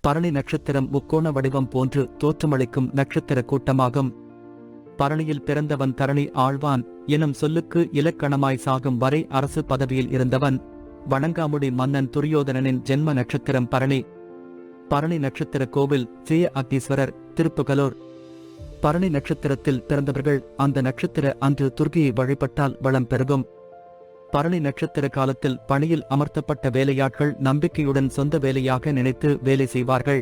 பரணி நட்சத்திரம் முக்கோண வடிவம் போன்று தோற்றமளிக்கும் நட்சத்திர கூட்டமாகும். பரணியில் பிறந்தவன் தரணி ஆழ்வான் எனும் சொல்லுக்கு இலக்கணமாய் சாகும் வரை அரசு பதவியில் இருந்தவன். வணங்காமுடி மன்னன் துரியோதனனின் ஜென்ம நட்சத்திரம் பரணி. பரணி நட்சத்திர கோவில் ஸ்ரீ அக்னீஸ்வரர், திருப்புகலூர். பரணி நட்சத்திரத்தில் பிறந்தவர்கள் அந்த நட்சத்திர அன்று துர்க்கையை வழிபட்டால் வளம் பெருகும். பரணி நட்சத்திர காலத்தில் பணியில் அமர்த்தப்பட்ட வேலையாட்கள் நம்பிக்கையுடன் சொந்த வேலையாக நினைத்து வேலை செய்வார்கள்.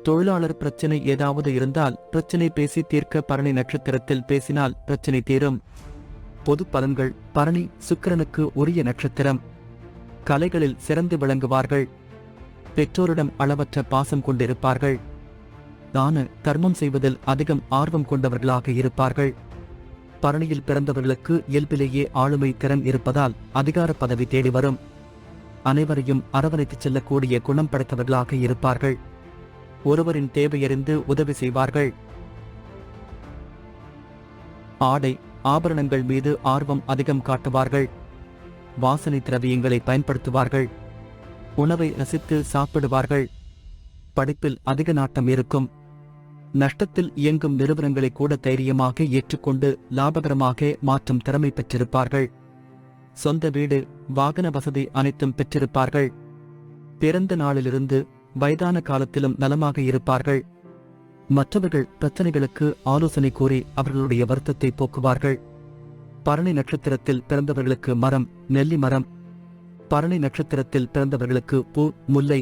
தொழிலாளர் பிரச்சினை ஏதாவது இருந்தால் பிரச்சினை பேசி தீர்க்க பரணி நட்சத்திரத்தில் பேசினால் பிரச்சினை தீரும். பொது பலன்கள். பரணி சுக்கிரனுக்கு உரிய நட்சத்திரம். கலைகளில் சிறந்து விளங்குவார்கள். பெற்றோரிடம் அளவற்ற பாசம் கொண்டிருப்பார்கள். தான தர்மம் செய்வதில் அதிகம் ஆர்வம் கொண்டவர்களாக இருப்பார்கள். பரணியில் பிறந்தவர்களுக்கு இயல்பிலேயே ஆளுமை திறன் இருப்பதால் அதிகார பதவி தேடி வரும். அனைவரையும் அரவணைத்துச் செல்லக்கூடிய குணம் படைத்தவர்களாக இருப்பார்கள். ஒருவரின் தேவையறிந்து உதவி செய்வார்கள். ஆடை ஆபரணங்கள் மீது ஆர்வம் அதிகம் காட்டுவார்கள். வாசனை திரவியங்களை பயன்படுத்துவார்கள். உணவை ரசித்து சாப்பிடுவார்கள். படிப்பில் அதிக நாட்டம் இருக்கும். நஷ்டத்தில் இயங்கும் நிறுவனங்களை கூட தைரியமாக ஏற்றுக்கொண்டு லாபகரமாக மாற்றும் திறமை பெற்றிருப்பார்கள். சொந்த வீடு, வாகன வசதி அனைத்தும் பெற்றிருப்பார்கள். பிறந்த நாளிலிருந்து வயதான காலத்திலும் நலமாக இருப்பார்கள். மற்றவர்கள் பிரச்சனைகளுக்கு ஆலோசனை கூறி அவர்களுடைய வருத்தத்தை போக்குவார்கள். பரணி நட்சத்திரத்தில் பிறந்தவர்களுக்கு மரம் நெல்லி மரம். பரணி நட்சத்திரத்தில் பிறந்தவர்களுக்கு பூ, முல்லை,